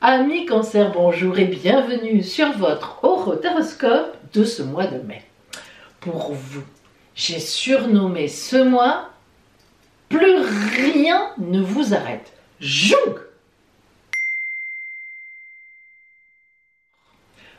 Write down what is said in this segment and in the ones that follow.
Amis Cancer, bonjour et bienvenue sur votre horoscope de ce mois de mai. Pour vous, j'ai surnommé ce mois « Plus rien ne vous arrête ». Joug!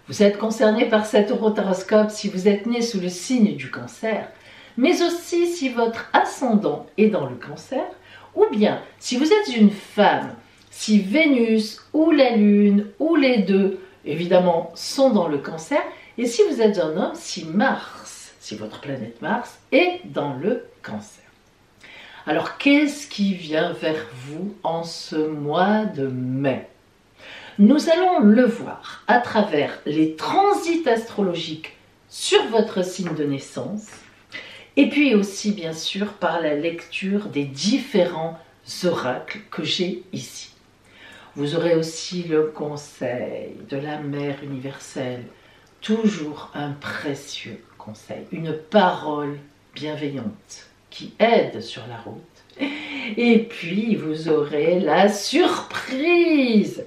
Vous êtes concerné par cet horoscope si vous êtes né sous le signe du Cancer, mais aussi si votre ascendant est dans le Cancer, ou bien si vous êtes une femme, si Vénus ou la Lune ou les deux, évidemment, sont dans le Cancer, et si vous êtes un homme, si Mars, si votre planète Mars est dans le Cancer. Alors, qu'est-ce qui vient vers vous en ce mois de mai? Nous allons le voir à travers les transits astrologiques sur votre signe de naissance, et puis aussi, bien sûr, par la lecture des différents oracles que j'ai ici. Vous aurez aussi le conseil de la Mère universelle, toujours un précieux conseil, une parole bienveillante qui aide sur la route. Et puis, vous aurez la surprise,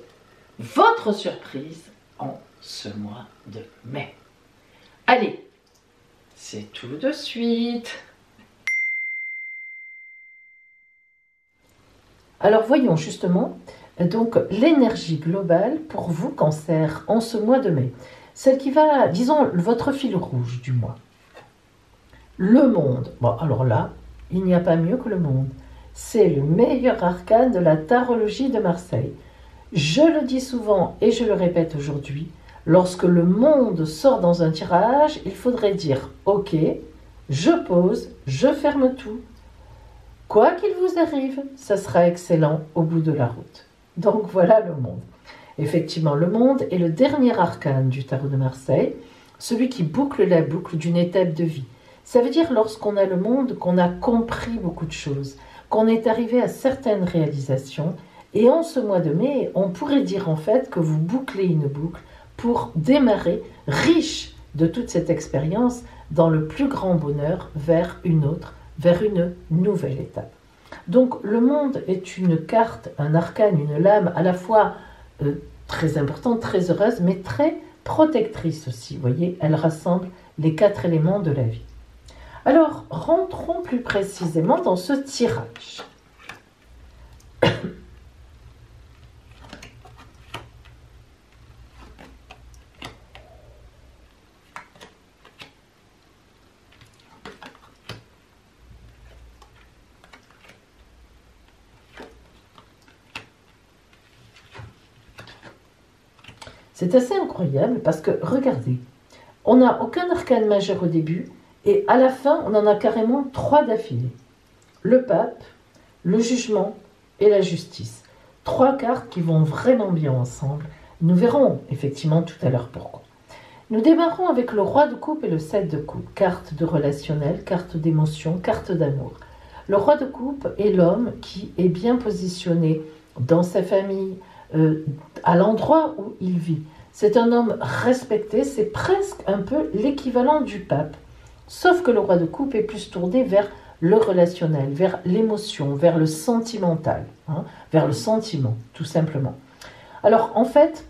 votre surprise en ce mois de mai. Allez, c'est tout de suite. Alors voyons justement donc l'énergie globale pour vous Cancer en ce mois de mai. Celle qui va, disons, votre fil rouge du mois. Le monde. Bon, alors là, il n'y a pas mieux que le monde. C'est le meilleur arcane de la tarologie de Marseille. Je le dis souvent et je le répète aujourd'hui, lorsque le monde sort dans un tirage, il faudrait dire « Ok, je pose, je ferme tout. Quoi qu'il vous arrive, ça sera excellent au bout de la route. » Donc voilà le monde. Effectivement, le monde est le dernier arcane du tarot de Marseille, celui qui boucle la boucle d'une étape de vie. Ça veut dire lorsqu'on a le monde, qu'on a compris beaucoup de choses, qu'on est arrivé à certaines réalisations. Et en ce mois de mai, on pourrait dire en fait que vous bouclez une boucle pour démarrer riche de toute cette expérience dans le plus grand bonheur vers une autre, vers une nouvelle étape. Donc le monde est une carte, un arcane, une lame à la fois très importante, très heureuse, mais très protectrice aussi. Vous voyez, elle rassemble les 4 éléments de la vie. Alors, rentrons plus précisément dans ce tirage. C'est assez incroyable parce que, regardez, on n'a aucun arcane majeur au début et à la fin, on en a carrément 3 d'affilée. Le pape, le jugement et la justice. 3 cartes qui vont vraiment bien ensemble. Nous verrons effectivement tout à l'heure pourquoi. Nous démarrons avec le roi de coupe et le 7 de coupe. Carte de relationnel, carte d'émotion, carte d'amour. Le roi de coupe est l'homme qui est bien positionné dans sa famille, à l'endroit où il vit. C'est un homme respecté, c'est presque un peu l'équivalent du pape. Sauf que le roi de coupe est plus tourné vers le relationnel, vers l'émotion, vers le sentimental, vers le sentiment, tout simplement. Alors, en fait,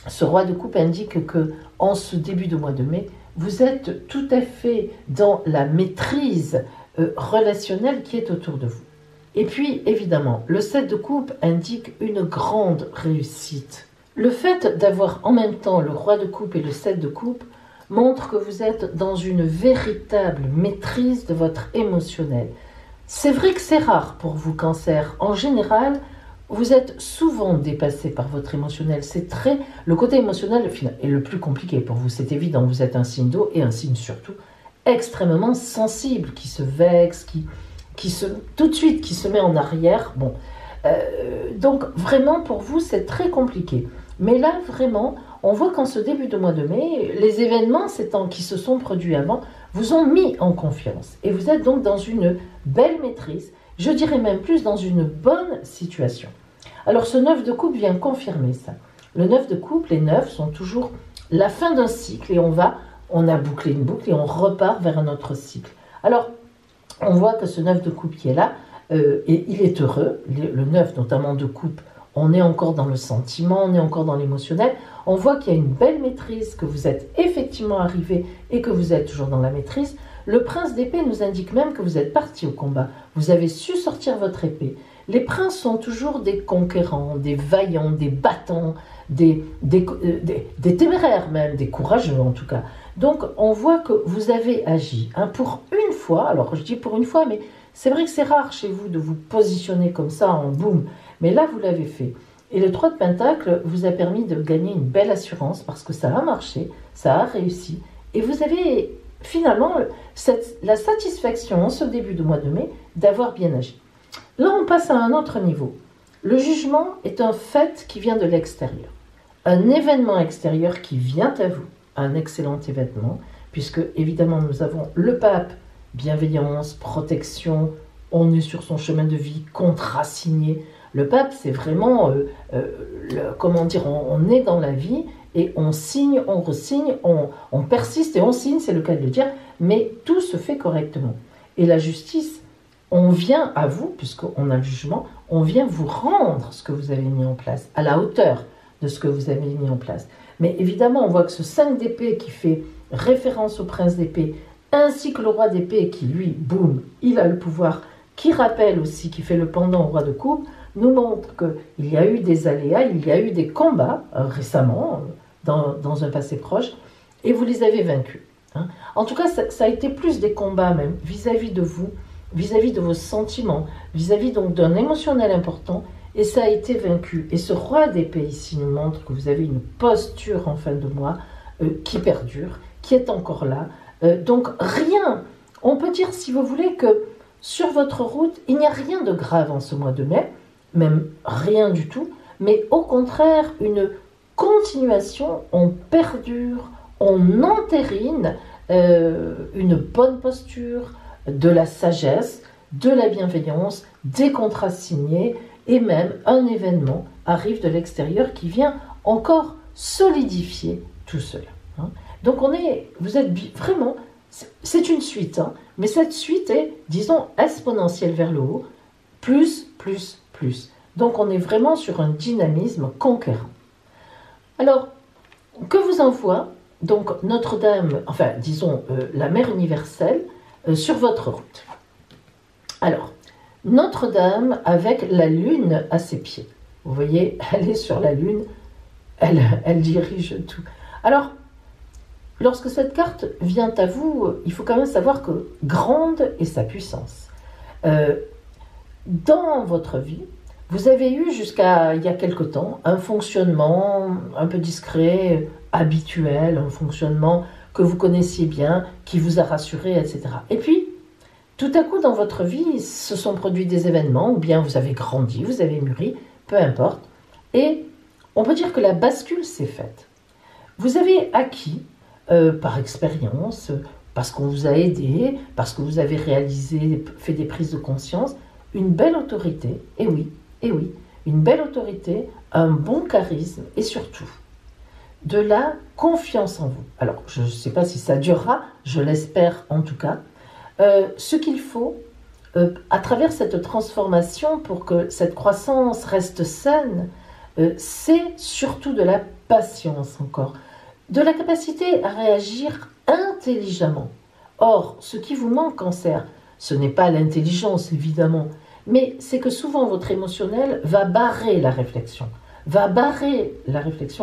ce roi de coupe indique que, en ce début de mois de mai, vous êtes tout à fait dans la maîtrise relationnelle qui est autour de vous. Et puis, évidemment, le 7 de coupe indique une grande réussite. Le fait d'avoir en même temps le roi de coupe et le 7 de coupe montre que vous êtes dans une véritable maîtrise de votre émotionnel. C'est vrai que c'est rare pour vous, Cancer. En général, vous êtes souvent dépassé par votre émotionnel. Le côté émotionnel est le plus compliqué pour vous. C'est évident, vous êtes un signe d'eau et un signe surtout extrêmement sensible, qui se vexe, tout de suite qui se met en arrière. Bon, donc vraiment pour vous c'est très compliqué. Mais là vraiment, on voit qu'en ce début de mois de mai, les événements qui se sont produits avant vous ont mis en confiance. Et vous êtes donc dans une belle maîtrise, je dirais même plus dans une bonne situation. Alors ce 9 de coupe vient confirmer ça. Le 9 de coupe, les 9 sont toujours la fin d'un cycle et on a bouclé une boucle et on repart vers un autre cycle. Alors, on voit que ce 9 de coupe qui est là, et il est heureux, le 9 notamment de coupe, on est encore dans le sentiment, on est encore dans l'émotionnel. On voit qu'il y a une belle maîtrise, que vous êtes effectivement arrivé et que vous êtes toujours dans la maîtrise. Le prince d'épée nous indique même que vous êtes parti au combat. Vous avez su sortir votre épée. Les princes sont toujours des conquérants, des vaillants, des battants, des téméraires même, des courageux en tout cas. Donc on voit que vous avez agi pour une fois, alors je dis pour une fois, mais c'est vrai que c'est rare chez vous de vous positionner comme ça en boum, mais là vous l'avez fait. Et le 3 de Pentacle vous a permis de gagner une belle assurance parce que ça a marché, ça a réussi. Et vous avez finalement la satisfaction en ce début de mois de mai d'avoir bien agi. Là on passe à un autre niveau. Le jugement est un fait qui vient de l'extérieur. Un événement extérieur qui vient à vous. Un excellent événement, puisque évidemment nous avons le pape, bienveillance, protection, on est sur son chemin de vie, contrat signé. Le pape, c'est vraiment, comment dire, on est dans la vie et on signe, on resigne, on persiste et on signe, c'est le cas de le dire, mais tout se fait correctement. Et la justice, on vient à vous, puisqu'on a le jugement, on vient vous rendre ce que vous avez mis en place, à la hauteur de ce que vous avez mis en place. Mais évidemment, on voit que ce 5 d'épée qui fait référence au prince d'épée, ainsi que le roi d'épée qui, lui, boum, il a le pouvoir, qui rappelle aussi, qui fait le pendant au roi de coupe, nous montre qu'il y a eu des aléas, il y a eu des combats récemment, dans un passé proche, et vous les avez vaincus. Hein. En tout cas, ça a été plus des combats même, vis-à-vis de vous, vis-à-vis de vos sentiments, vis-à-vis donc d'un émotionnel important, et ça a été vaincu. Et ce roi d'épée ici nous montre que vous avez une posture en fin de mois qui perdure, qui est encore là. Donc rien, on peut dire si vous voulez que sur votre route, il n'y a rien de grave en ce mois de mai, même rien du tout, mais au contraire une continuation, on perdure, on entérine une bonne posture, de la sagesse, de la bienveillance, des contrats signés, et même un événement arrive de l'extérieur qui vient encore solidifier tout cela. Hein. Donc vous êtes vraiment, c'est une suite, hein, mais cette suite est, disons, exponentielle vers le haut, plus, plus, plus. Donc on est vraiment sur un dynamisme conquérant. Alors, que vous envoie donc Notre-Dame, enfin disons la Mère universelle, sur votre route. Alors, Notre-Dame avec la lune à ses pieds. Vous voyez, elle est sur la lune, elle dirige tout. Alors, lorsque cette carte vient à vous, il faut quand même savoir que grande est sa puissance. Dans votre vie, vous avez eu jusqu'à il y a quelque temps un fonctionnement un peu discret, habituel, un fonctionnement que vous connaissiez bien, qui vous a rassuré, etc. Et puis, tout à coup, dans votre vie, se sont produits des événements, ou bien vous avez grandi, vous avez mûri, peu importe, et on peut dire que la bascule s'est faite. Vous avez acquis, par expérience, parce qu'on vous a aidé, parce que vous avez réalisé, fait des prises de conscience, une belle autorité, et oui, une belle autorité, un bon charisme, et surtout, de la confiance en vous. Alors, je ne sais pas si ça durera, je l'espère en tout cas. Ce qu'il faut, à travers cette transformation, pour que cette croissance reste saine, c'est surtout de la patience encore, de la capacité à réagir intelligemment. Or, ce qui vous manque, Cancer, ce n'est pas l'intelligence, évidemment, mais c'est que souvent votre émotionnel va barrer la réflexion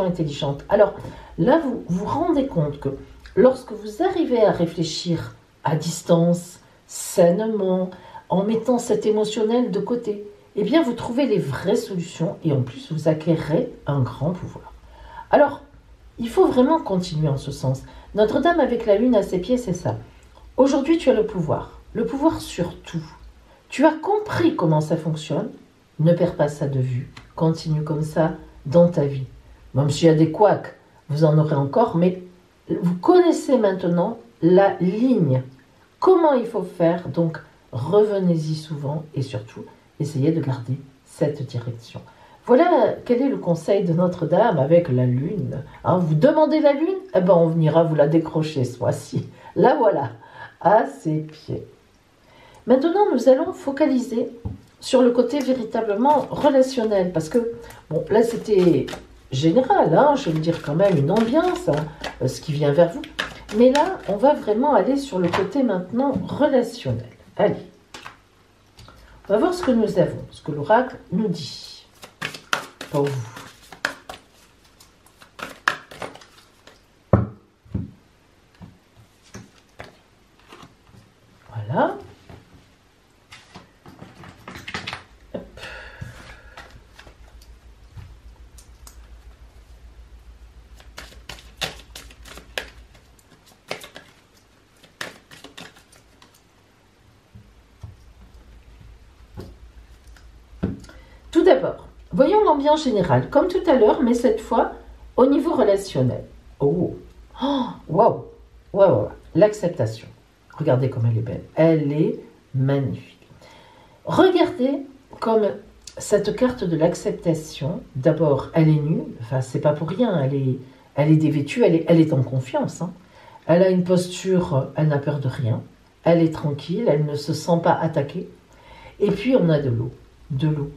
intelligente. Alors là, vous vous rendez compte que lorsque vous arrivez à réfléchir à distance, sainement, en mettant cet émotionnel de côté, eh bien vous trouvez les vraies solutions et en plus vous acquérez un grand pouvoir. Alors, il faut vraiment continuer en ce sens. Notre-Dame avec la lune à ses pieds, c'est ça. Aujourd'hui, tu as le pouvoir sur tout. Tu as compris comment ça fonctionne, ne perds pas ça de vue. Continue comme ça dans ta vie. Même s'il y a des couacs, vous en aurez encore, mais vous connaissez maintenant la ligne. Comment il faut faire, donc revenez-y souvent et surtout, essayez de garder cette direction. Voilà quel est le conseil de Notre-Dame avec la lune. Hein, vous demandez la lune, eh ben on ira vous la décrocher ce mois-ci. La voilà, à ses pieds. Maintenant, nous allons focaliser sur le côté véritablement relationnel. Parce que, bon, là c'était général, hein, je veux dire quand même une ambiance, hein, ce qui vient vers vous. Mais là, on va vraiment aller sur le côté maintenant relationnel. Allez, on va voir ce que nous avons, ce que l'oracle nous dit pour vous. Voilà. Hop. Tout d'abord, voyons l'ambiance générale, comme tout à l'heure, mais cette fois au niveau relationnel. Oh, waouh, waouh, l'acceptation. Regardez comme elle est belle. Elle est magnifique. Regardez comme cette carte de l'acceptation, d'abord, elle est nue. Enfin, c'est pas pour rien. Elle est dévêtue, elle est en confiance. Hein. Elle a une posture, elle n'a peur de rien. Elle est tranquille, elle ne se sent pas attaquée. Et puis, on a de l'eau. De l'eau.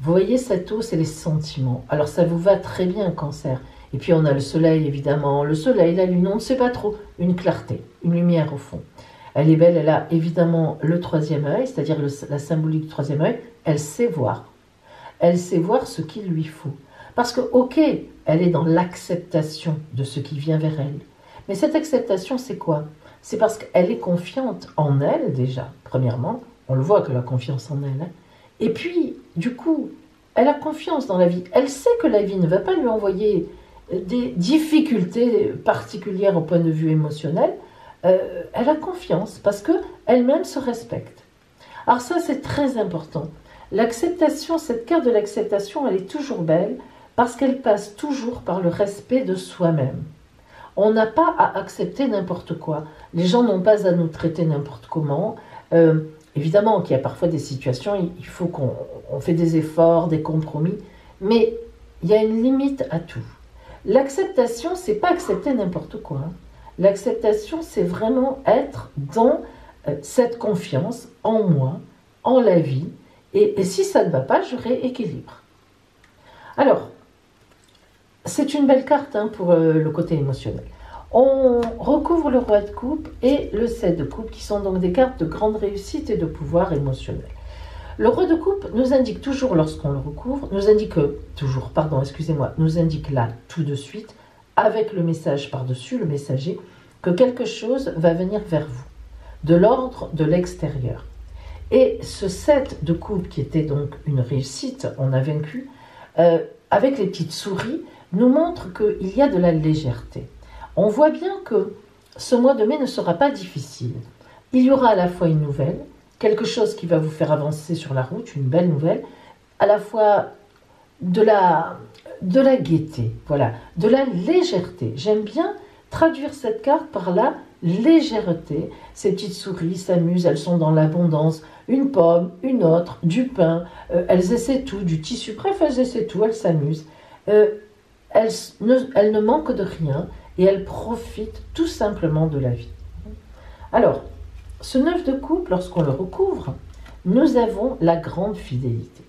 Vous voyez, cette eau, c'est les sentiments. Alors, ça vous va très bien, Cancer. Et puis, on a le soleil, évidemment. Le soleil, la lune, on ne sait pas trop. Une clarté, une lumière au fond. Elle est belle, elle a évidemment le troisième œil, c'est-à-dire la symbolique du troisième œil. Elle sait voir. Elle sait voir ce qu'il lui faut. Parce que, ok, elle est dans l'acceptation de ce qui vient vers elle. Mais cette acceptation, c'est quoi? C'est parce qu'elle est confiante en elle, déjà. Premièrement, on le voit qu'elle a confiance en elle. Hein. Et puis, du coup, elle a confiance dans la vie. Elle sait que la vie ne va pas lui envoyer des difficultés particulières au point de vue émotionnel. Elle a confiance parce qu'elle-même se respecte. Alors ça, c'est très important. L'acceptation, cette carte de l'acceptation, elle est toujours belle parce qu'elle passe toujours par le respect de soi-même. On n'a pas à accepter n'importe quoi. Les gens n'ont pas à nous traiter n'importe comment. Évidemment qu'il y a parfois des situations, il faut qu'on fait des efforts, des compromis, mais il y a une limite à tout. L'acceptation, c'est pas accepter n'importe quoi. Hein. L'acceptation, c'est vraiment être dans cette confiance en moi, en la vie, et si ça ne va pas, je rééquilibre. Alors, c'est une belle carte hein, pour le côté émotionnel. On recouvre le roi de coupe et le 7 de coupe, qui sont donc des cartes de grande réussite et de pouvoir émotionnel. Le roi de coupe nous indique toujours, lorsqu'on le recouvre, nous indique là tout de suite, avec le message par-dessus, le messager, que quelque chose va venir vers vous, de l'ordre de l'extérieur. Et ce 7 de coupe, qui était donc une réussite, on a vaincu, avec les petites souris, nous montre qu'il y a de la légèreté. On voit bien que ce mois de mai ne sera pas difficile. Il y aura à la fois une nouvelle, quelque chose qui va vous faire avancer sur la route, une belle nouvelle, à la fois de la gaieté, voilà, de la légèreté. J'aime bien traduire cette carte par la légèreté. Ces petites souris s'amusent, elles sont dans l'abondance. Une pomme, une autre, du pain, elles essaient tout, du tissu, bref, elles essaient tout, elles s'amusent. Elles ne manquent de rien et elles profitent tout simplement de la vie. Alors, ce 9 de coupe, lorsqu'on le recouvre, nous avons la grande fidélité.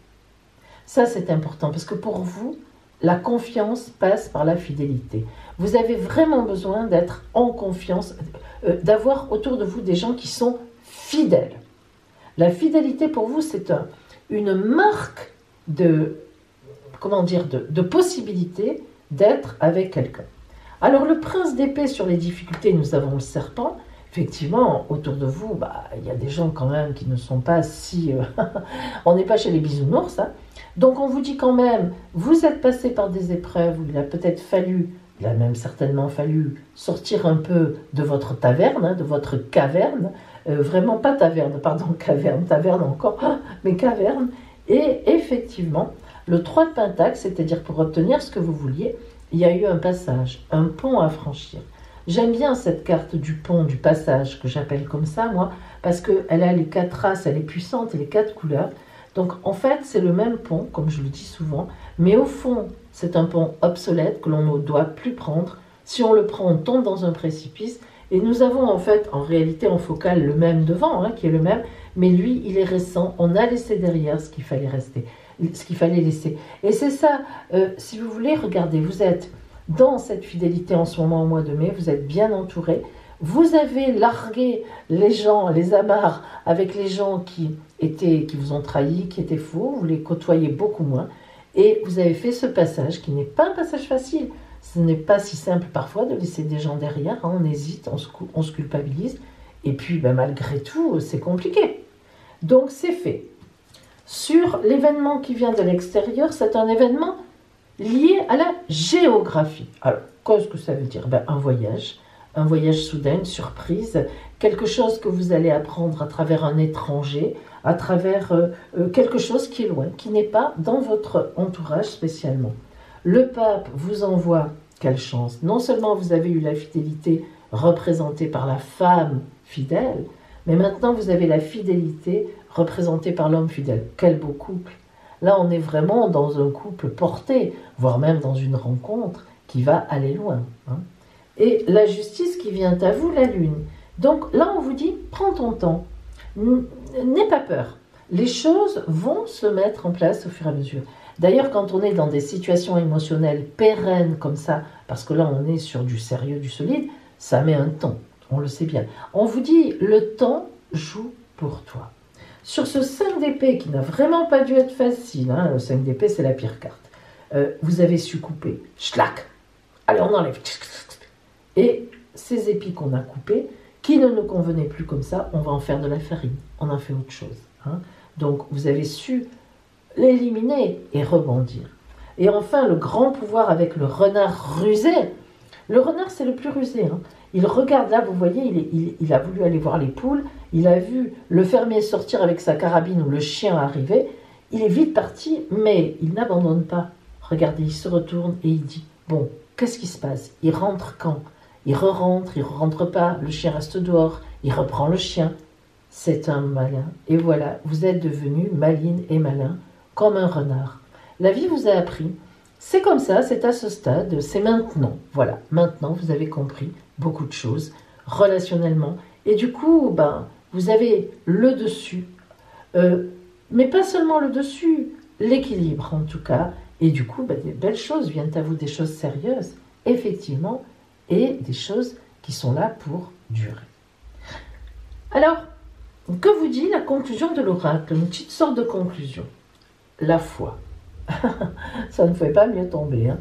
Ça, c'est important parce que pour vous, la confiance passe par la fidélité. Vous avez vraiment besoin d'être en confiance, d'avoir autour de vous des gens qui sont fidèles. La fidélité pour vous, c'est une marque de possibilité d'être avec quelqu'un. Alors le prince d'épée, sur les difficultés, nous avons le serpent. Effectivement, autour de vous, il y a des gens quand même qui ne sont pas si... on n'est pas chez les bisounours. Hein. Donc on vous dit quand même, vous êtes passé par des épreuves où il a même certainement fallu sortir un peu de votre taverne, hein, de votre caverne. Vraiment pas taverne, pardon, caverne, taverne encore, mais caverne. Et effectivement, le 3 de Pentacle, c'est-à-dire pour obtenir ce que vous vouliez, il y a eu un passage, un pont à franchir. J'aime bien cette carte du pont, du passage, que j'appelle comme ça, moi, parce qu'elle a les 4 races, elle est puissante, et les 4 couleurs. Donc, en fait, c'est le même pont, comme je le dis souvent, mais au fond, c'est un pont obsolète que l'on ne doit plus prendre. Si on le prend, on tombe dans un précipice, Et nous avons en fait, en réalité, en focal, le même devant, qui est le même, mais lui, il est récent. On a laissé derrière ce qu'il fallait rester, ce qu'il fallait laisser. Et c'est ça, si vous voulez, regardez, vous êtes dans cette fidélité en ce moment, au mois de mai, vous êtes bien entouré. Vous avez largué les gens, les amarres avec les gens qui vous ont trahi, qui étaient faux, vous les côtoyez beaucoup moins. Et vous avez fait ce passage qui n'est pas un passage facile. Ce n'est pas si simple parfois de laisser des gens derrière, on hésite, on se culpabilise, et puis malgré tout, c'est compliqué. Donc c'est fait. Sur l'événement qui vient de l'extérieur, c'est un événement lié à la géographie. Alors, qu'est-ce que ça veut dire? Un voyage soudain, une surprise, quelque chose que vous allez apprendre à travers un étranger, à travers quelque chose qui est loin, qui n'est pas dans votre entourage spécialement. Le pape vous envoie, quelle chance, non seulement vous avez eu la fidélité représentée par la femme fidèle, mais maintenant vous avez la fidélité représentée par l'homme fidèle. Quel beau couple! Là, on est vraiment dans un couple porté, voire même dans une rencontre qui va aller loin. Et la justice qui vient à vous, la lune. Donc là, on vous dit, prends ton temps, n'aie pas peur. Les choses vont se mettre en place au fur et à mesure. D'ailleurs, quand on est dans des situations émotionnelles pérennes comme ça, parce que là, on est sur du sérieux, du solide, ça met un temps, on le sait bien. On vous dit, le temps joue pour toi. Sur ce 5 d'épée, qui n'a vraiment pas dû être facile, le 5 d'épée, c'est la pire carte, vous avez su couper. Schlack. Allez, on enlève. Et ces épis qu'on a coupés, qui ne nous convenaient plus comme ça, on va en faire de la farine. On en fait autre chose. Donc, vous avez su l'éliminer et rebondir. Et enfin, le grand pouvoir avec le renard rusé. Le renard, c'est le plus rusé. Il regarde là, vous voyez, il a voulu aller voir les poules. Il a vu le fermier sortir avec sa carabine ou le chien arriver. Il est vite parti, mais il n'abandonne pas. Regardez, il se retourne et il dit, bon, qu'est-ce qui se passe? Il rentre quand? Il re-rentre, il ne rentre pas, le chien reste dehors, il reprend le chien. C'est un malin. Et voilà, vous êtes devenu maline et malin, comme un renard. La vie vous a appris. C'est comme ça, c'est à ce stade, c'est maintenant. Voilà, maintenant vous avez compris beaucoup de choses, relationnellement. Et du coup, vous avez le dessus. Mais pas seulement le dessus, l'équilibre en tout cas. Et du coup, des belles choses viennent à vous, des choses sérieuses, effectivement, et des choses qui sont là pour durer. Alors, que vous dit la conclusion de l'oracle? Une petite sorte de conclusion. La foi. Ça ne pouvait pas mieux tomber.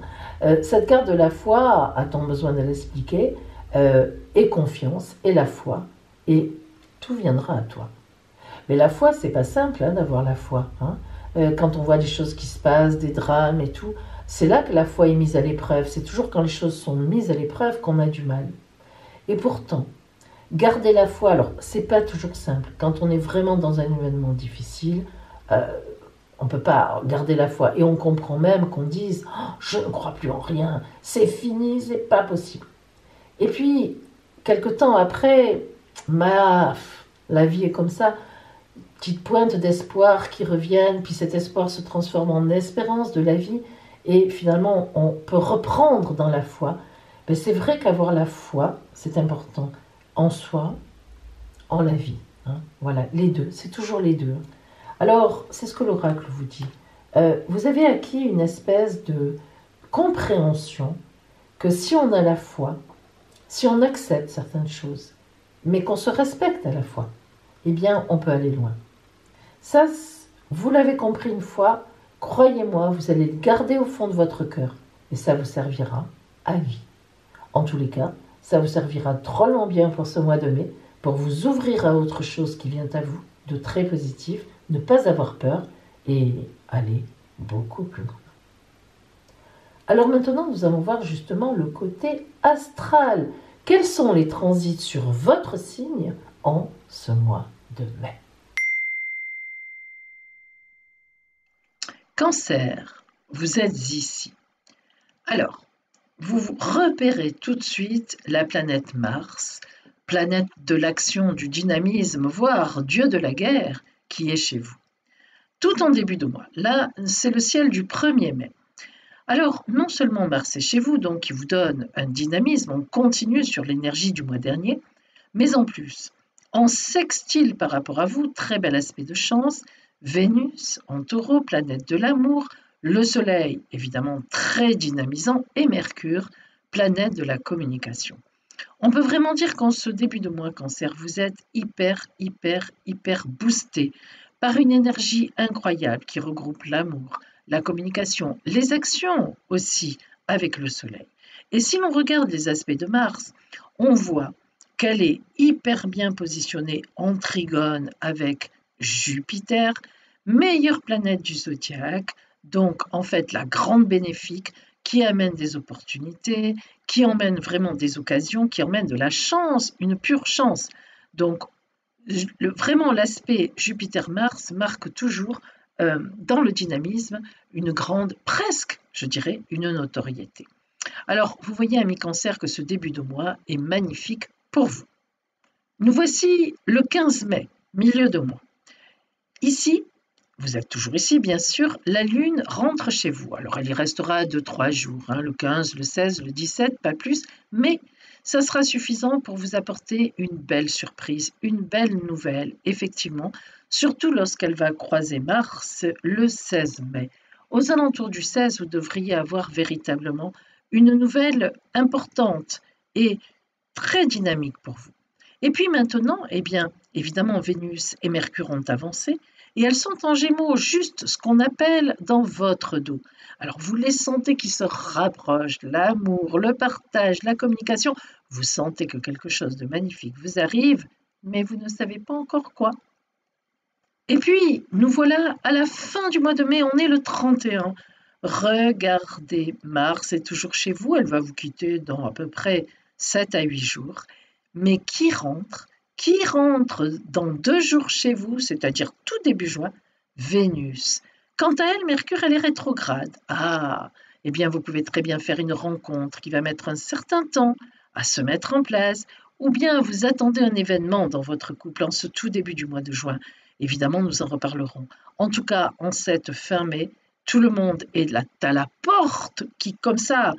Cette carte de la foi, a-t-on besoin de l'expliquer, est confiance, et la foi, et tout viendra à toi. Mais la foi, c'est pas simple d'avoir la foi. Quand on voit des choses qui se passent, des drames et tout, c'est là que la foi est mise à l'épreuve. C'est toujours quand les choses sont mises à l'épreuve qu'on a du mal. Et pourtant, garder la foi, alors c'est pas toujours simple. Quand on est vraiment dans un événement difficile, on ne peut pas garder la foi. Et on comprend même qu'on dise « je ne crois plus en rien, c'est fini, c'est pas possible ». Et puis, quelque temps après, la vie est comme ça, petite pointe d'espoir qui reviennent, puis cet espoir se transforme en espérance de la vie, et finalement on peut reprendre dans la foi. Mais c'est vrai qu'avoir la foi, c'est important, en soi, en la vie. Voilà, les deux, c'est toujours les deux. Alors, c'est ce que l'oracle vous dit. Vous avez acquis une espèce de compréhension que si on a la foi, si on accepte certaines choses, mais qu'on se respecte à la fois, eh bien, on peut aller loin. Ça, vous l'avez compris une fois, croyez-moi, vous allez le garder au fond de votre cœur, et ça vous servira à vie. En tous les cas, ça vous servira drôlement bien pour ce mois de mai, pour vous ouvrir à autre chose qui vient à vous, de très positif, ne pas avoir peur, et aller beaucoup plus loin. Alors maintenant, nous allons voir justement le côté astral. Quels sont les transits sur votre signe en ce mois de mai? Cancer, vous êtes ici. Alors, vous repérez tout de suite la planète Mars, planète de l'action, du dynamisme, voire dieu de la guerre, qui est chez vous. Tout en début de mois. Là, c'est le ciel du 1er mai. Alors, non seulement Mars est chez vous, donc qui vous donne un dynamisme, on continue sur l'énergie du mois dernier, mais en plus, en sextile par rapport à vous, très bel aspect de chance, Vénus en taureau, planète de l'amour, le Soleil évidemment très dynamisant et Mercure, planète de la communication. On peut vraiment dire qu'en ce début de mois Cancer, vous êtes hyper boosté par une énergie incroyable qui regroupe l'amour, la communication, les actions aussi avec le Soleil. Et si l'on regarde les aspects de Mars, on voit qu'elle est hyper bien positionnée en trigone avec Jupiter, meilleure planète du zodiaque, donc en fait la grande bénéfique qui amène des opportunités, qui emmène vraiment des occasions, qui emmène de la chance, une pure chance. Donc vraiment l'aspect Jupiter-Mars marque toujours dans le dynamisme une grande, presque, je dirais, une notoriété. Alors, vous voyez, amis Cancer, que ce début de mois est magnifique pour vous. Nous voici le 15 mai, milieu de mois. Ici, vous êtes toujours ici, bien sûr, la Lune rentre chez vous. Alors, elle y restera 2-3 jours, le 15, le 16, le 17, pas plus, mais ça sera suffisant pour vous apporter une belle surprise, une belle nouvelle, effectivement, surtout lorsqu'elle va croiser Mars le 16 mai. Aux alentours du 16, vous devriez avoir véritablement une nouvelle importante et très dynamique pour vous. Et puis maintenant, eh bien, évidemment, Vénus et Mercure ont avancé et elles sont en Gémeaux, juste ce qu'on appelle dans votre dos. Alors, vous les sentez qui se rapprochent, l'amour, le partage, la communication. Vous sentez que quelque chose de magnifique vous arrive, mais vous ne savez pas encore quoi. Et puis, nous voilà à la fin du mois de mai, on est le 31. Regardez, Mars est toujours chez vous, elle va vous quitter dans à peu près 7 à 8 jours. Mais qui rentre dans 2 jours chez vous, c'est-à-dire tout début juin? Vénus. Quant à elle, Mercure, elle est rétrograde. Ah, eh bien, vous pouvez très bien faire une rencontre qui va mettre un certain temps à se mettre en place, ou bien vous attendez un événement dans votre couple en ce tout début du mois de juin. Évidemment, nous en reparlerons. En tout cas, en cette fin mai, tout le monde est à la porte qui, comme ça,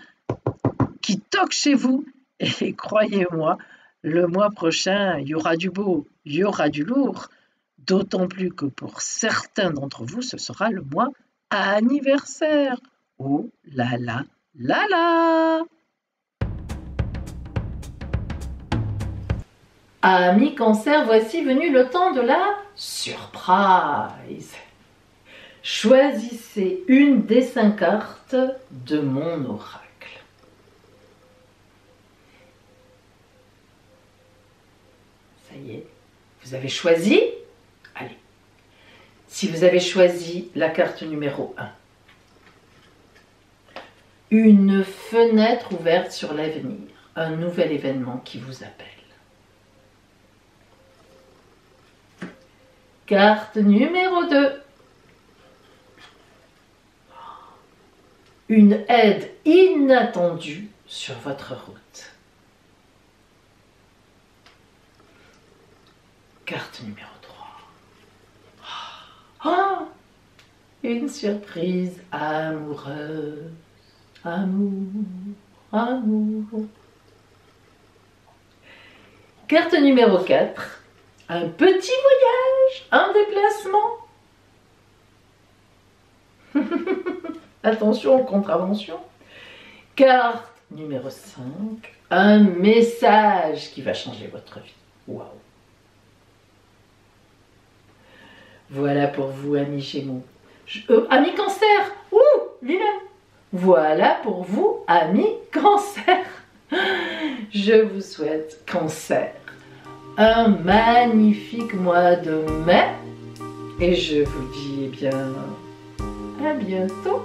qui toque chez vous. Et croyez-moi, le mois prochain, il y aura du beau, il y aura du lourd. D'autant plus que pour certains d'entre vous, ce sera le mois anniversaire. Oh là là là là! Amis Cancer, voici venu le temps de la surprise. Choisissez une des 5 cartes de mon oracle. Ça y est, vous avez choisi? Allez. Si vous avez choisi la carte numéro 1, une fenêtre ouverte sur l'avenir, un nouvel événement qui vous appelle. Carte numéro 2. Une aide inattendue sur votre route. Carte numéro 3. Une surprise amoureuse. Amour, amour. Carte numéro 4. Un petit voyage, un déplacement. Attention aux contraventions. Carte numéro 5. Un message qui va changer votre vie. Waouh! Voilà pour vous, amis Gémeaux. Amis Cancer! Ouh, vilain! Voilà pour vous, amis Cancer. Je vous souhaite, Cancer, un magnifique mois de mai. Et je vous dis, eh bien, à bientôt.